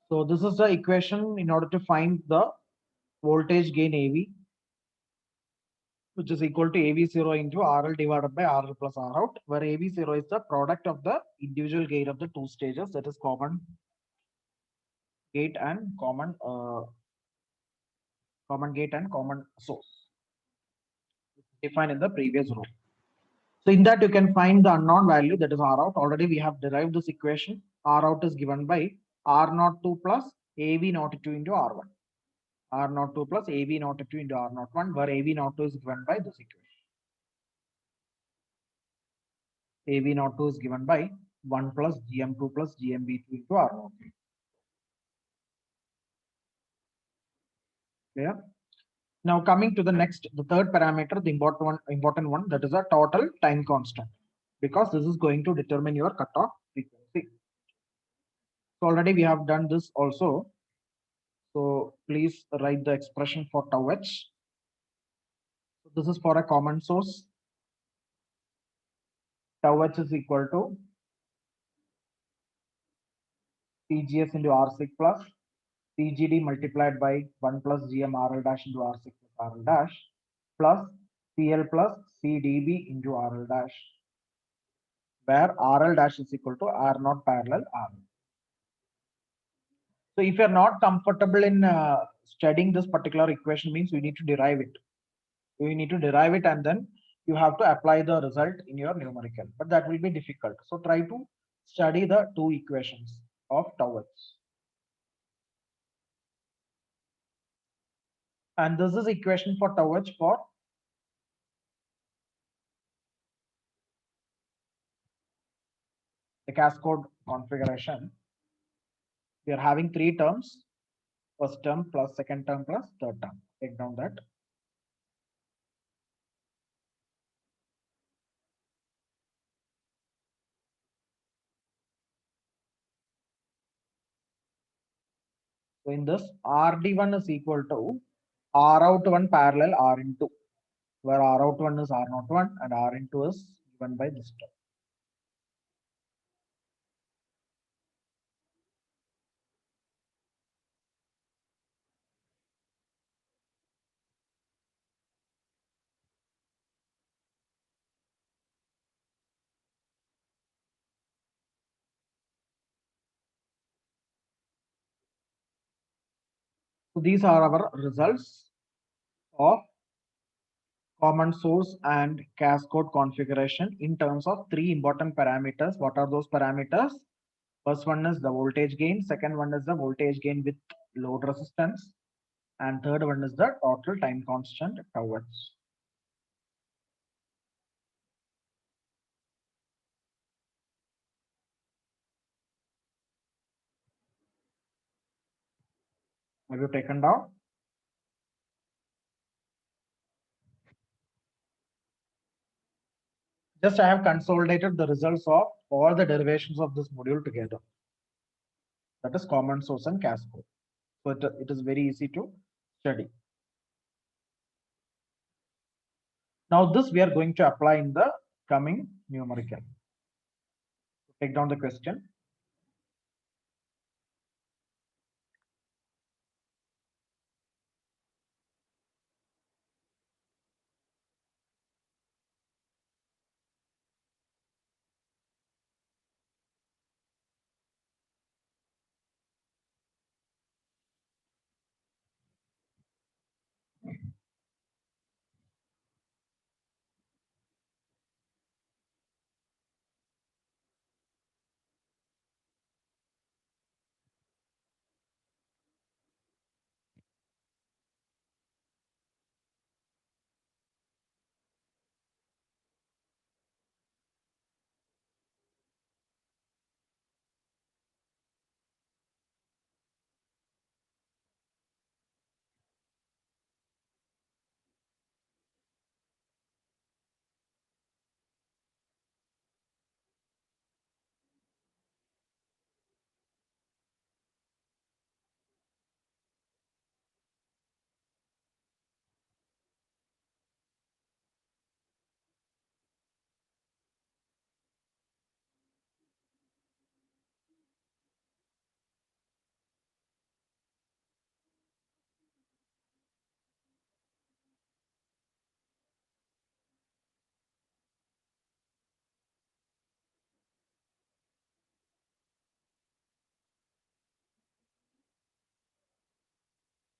So this is the equation in order to find the voltage gain AV, which is equal to AV0 into RL divided by RL plus R out, where AV0 is the product of the individual gain of the two stages, that is common gate and common gate and common source, defined in the previous row. So in that you can find the unknown value, that is R out. Already we have derived this equation. R out is given by R naught 2 plus AV naught 2 into R1. R naught 2 plus AV naught 2 into R naught 1, where AV naught 2 is given by this equation. AV naught 2 is given by 1 plus GM2 plus GMB2 into R naught 3. Clear? Now coming to the next, the third parameter, the important one, that is a total time constant, because this is going to determine your cutoff frequency. So already we have done this also. So please write the expression for tau h. So this is for a common source. Tau h is equal to TGS into R6 plus TGD multiplied by 1 plus GM RL dash into R6 plus RL dash plus CL plus CDB into RL dash, where RL dash is equal to R naught parallel R. So if you're not comfortable in studying this particular equation, means you need to derive it. You need to derive it and then you have to apply the result in your numerical, but that will be difficult. So try to study the two equations of tau h. And this is equation for tau h for the cascode configuration. We are having three terms: first term plus second term plus third term. Take down that. So in this, RD1 is equal to R out 1 parallel R into, where R out 1 is R naught 1 and R into is given by this term. So these are our results of common source and cascode configuration in terms of three important parameters. What are those parameters? First one is the voltage gain, second one is the voltage gain with load resistance, and third one is the total time constant tau h. Have you taken down? Just I have consolidated the results of all the derivations of this module together. That is common source and cascode. So it is very easy to study. Now this we are going to apply in the coming numerical. Take down the question.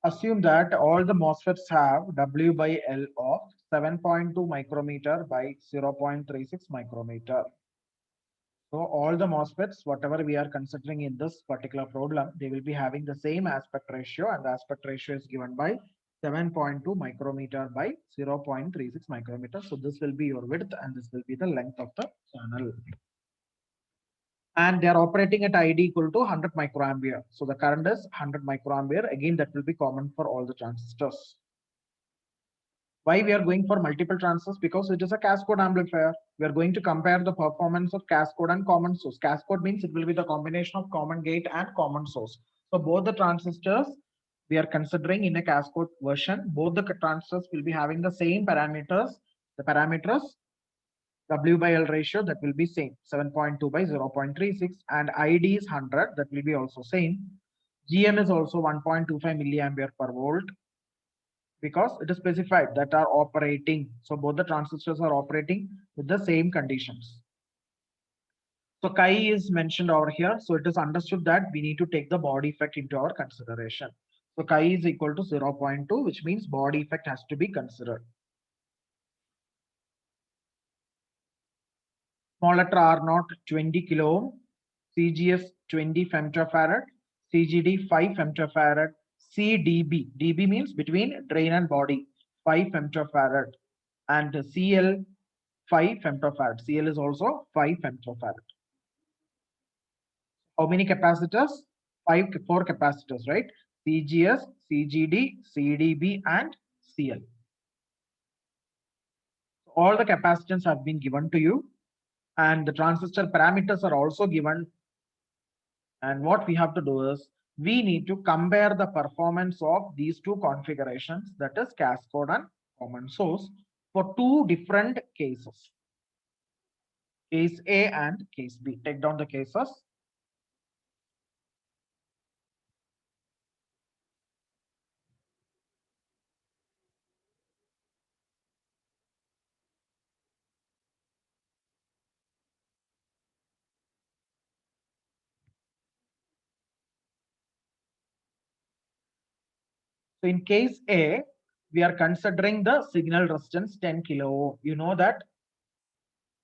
Assume that all the MOSFETs have W by L of 7.2 micrometer by 0.36 micrometer. So all the MOSFETs, whatever we are considering in this particular problem, they will be having the same aspect ratio, and the aspect ratio is given by 7.2 micrometer by 0.36 micrometer. So this will be your width and this will be the length of the channel. And they are operating at ID equal to 100 microampere. So the current is 100 microampere. Again, that will be common for all the transistors. Why we are going for multiple transistors? Because it is a cascode amplifier. We are going to compare the performance of cascode and common source. Cascode means it will be the combination of common gate and common source. So both the transistors we are considering in a cascode version, both the transistors will be having the same parameters. The parameters W by L ratio, that will be same, 7.2 by 0.36, and ID is 100, that will be also same. GM is also 1.25 milliampere per volt, because it is specified that are operating. So both the transistors are operating with the same conditions. So chi is mentioned over here. So it is understood that we need to take the body effect into our consideration. So chi is equal to 0.2, which means body effect has to be considered. Small letter R naught 20 kilo ohm, CGS 20 femtofarad, CGD 5 femtofarad, CDB, DB means between drain and body, 5 femtofarad, and CL 5 femtofarad. CL is also 5 femtofarad. How many capacitors? 4 capacitors, right? CGS, CGD, CDB, and CL. All the capacitance have been given to you, and the transistor parameters are also given. And what we have to do is we need to compare the performance of these two configurations, that is cascode and common source, for two different cases. Case A and case B. Take down the cases. So in case A, we are considering the signal resistance 10 kilo ohm. You know that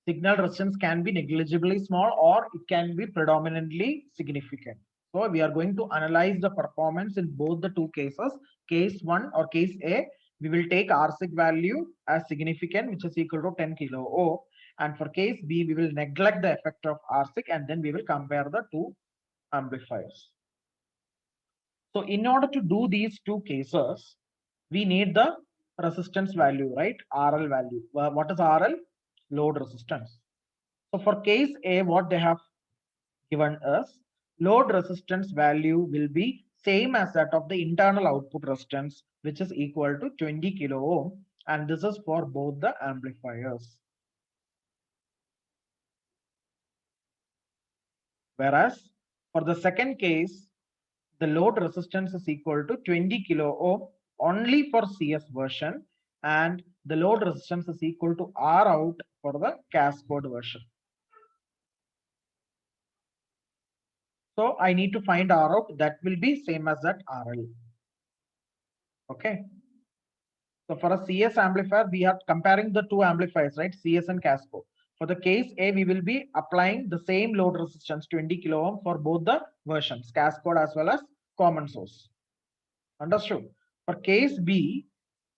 signal resistance can be negligibly small or it can be predominantly significant. So we are going to analyze the performance in both the two cases. Case 1 or case A, we will take RSIC value as significant, which is equal to 10 kilo ohm. And for case B, we will neglect the effect of RSIC and then we will compare the two amplifiers. So in order to do these two cases, we need the resistance value, right? RL value. What is RL? Load resistance. So for case A, what they have given us, load resistance value will be same as that of the internal output resistance, which is equal to 20 kilo ohm. And this is for both the amplifiers. Whereas for the second case, the load resistance is equal to 20 kilo ohm only for CS version, and the load resistance is equal to R out for the cascode version. So I need to find R out, that will be same as that RL. Okay. So for a CS amplifier, we are comparing the two amplifiers, right? CS and cascode. For the case A, we will be applying the same load resistance 20 kilo ohm for both the versions, cascode as well as common source. Understood? For case B,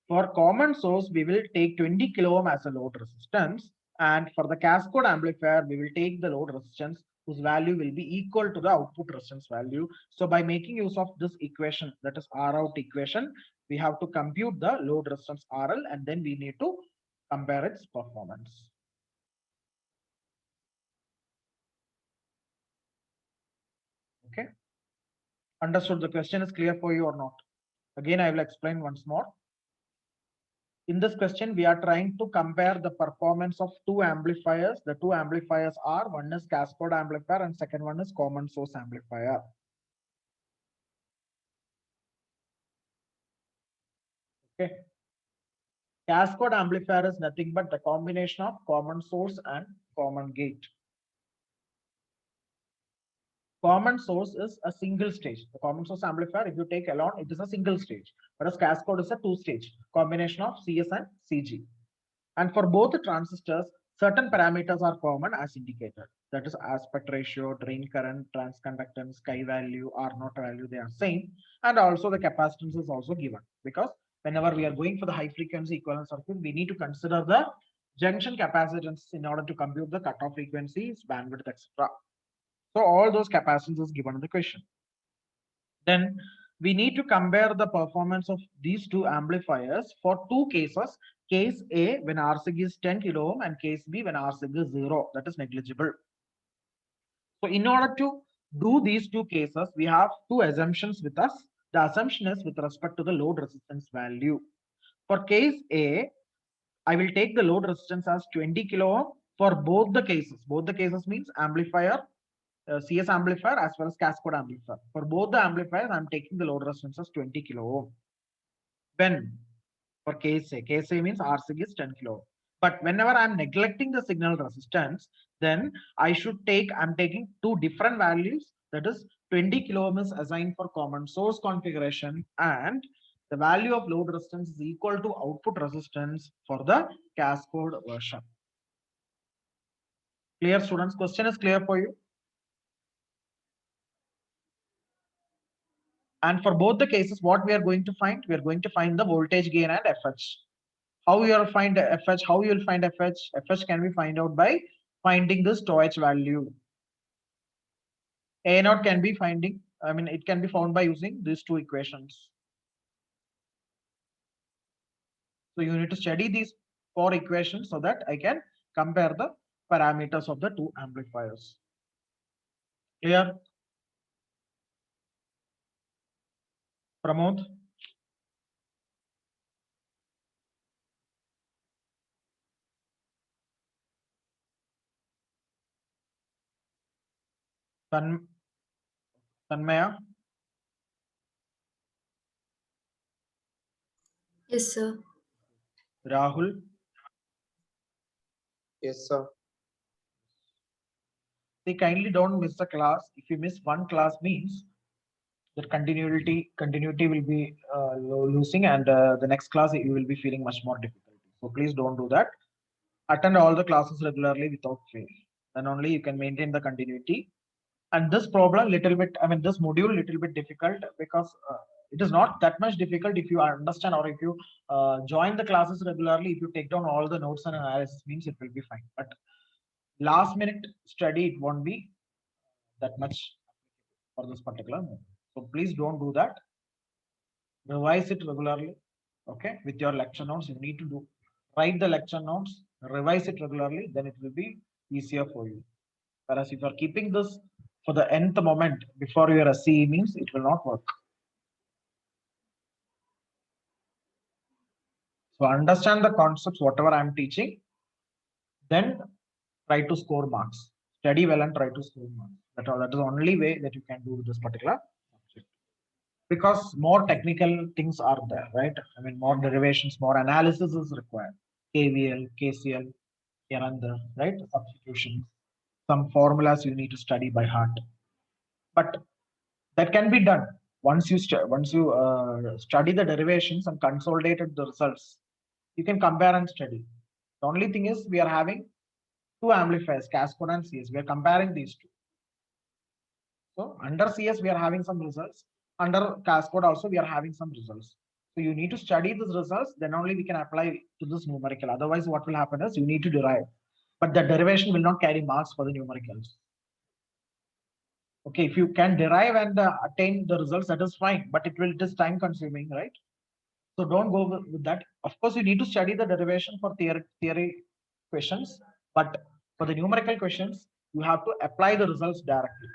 for common source, we will take 20 kilo ohm as a load resistance. And for the cascode amplifier, we will take the load resistance whose value will be equal to the output resistance value. So by making use of this equation, that is R out equation, we have to compute the load resistance RL and then we need to compare its performance. Okay. Understood? The question is clear for you or not? Again, I will explain once more. In this question, we are trying to compare the performance of two amplifiers. The two amplifiers are, one is cascode amplifier and second one is common source amplifier. Okay. Cascode amplifier is nothing but the combination of common source and common gate. Common source is a single stage. The common source amplifier, if you take alone, it is a single stage. Whereas cascode is a two-stage combination of CS and CG. And for both the transistors, certain parameters are common as indicated. That is aspect ratio, drain current, transconductance, chi value, R naught value, they are same. And also the capacitance is also given, because whenever we are going for the high frequency equivalent circuit, we need to consider the junction capacitance in order to compute the cutoff frequencies, bandwidth, etc. So all those capacitances is given in the question. Then we need to compare the performance of these two amplifiers for two cases. Case A when RSig is 10 kilo ohm and case B when RSig is 0, that is negligible. So in order to do these two cases, we have two assumptions with us. The assumption is with respect to the load resistance value. For case A, I will take the load resistance as 20 kilo ohm for both the cases. Both the cases means amplifier, CS amplifier as well as cascode amplifier. For both the amplifiers, I'm taking the load resistance as 20 kilo ohm. When for case A means RSig is 10 kilo ohm. But whenever I'm neglecting the signal resistance, then I'm taking two different values. That is 20 kilo ohm is assigned for common source configuration, and the value of load resistance is equal to output resistance for the cascode version. Clear, students? Question is clear for you? And for both the cases, what we are going to find? We are going to find the voltage gain and FH. How you will find FH? How you will find FH? FH can be find out by finding this TOH value. A naught can be finding, it can be found by using these two equations. So you need to study these four equations so that I can compare the parameters of the two amplifiers. Clear? Pramod? Tanmaya? Yes, sir. Rahul? Yes, sir. They kindly don't miss the class. If you miss one class means that continuity will be losing, and the next class you will be feeling much more difficulty. So please don't do that. Attend all the classes regularly without fail. Then only you can maintain the continuity. And this problem little bit, this module little bit difficult because it is not that much difficult if you understand, or if you join the classes regularly. If you take down all the notes and analysis means it will be fine. But last minute study, it won't be that much for this particular module. So please don't do that. Revise it regularly. Okay, with your lecture notes, you need to write the lecture notes, revise it regularly, then it will be easier for you. Whereas if you are keeping this for the nth moment before your SCE means it will not work. So understand the concepts, whatever I am teaching, then try to score marks. Study well and try to score marks. That is the only way that you can do this particular subject. Because more technical things are there, right? More derivations, more analysis is required. KVL, KCL, here and there, right? Substitutions, some formulas you need to study by heart. But that can be done once you study the derivations and consolidated the results. You can compare and study. The only thing is we are having two amplifiers, cascode and CS. We are comparing these two. So under CS we are having some results. Under cascode also we are having some results. So you need to study these results, then only we can apply to this numerical. Otherwise, what will happen is you need to derive, but the derivation will not carry marks for the numericals. Okay, if you can derive and attain the results, that is fine, but it is time consuming, right? So don't go with that. Of course, you need to study the derivation for theory questions, but for the numerical questions, you have to apply the results directly.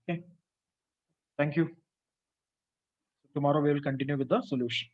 Okay. Thank you. Tomorrow we will continue with the solution.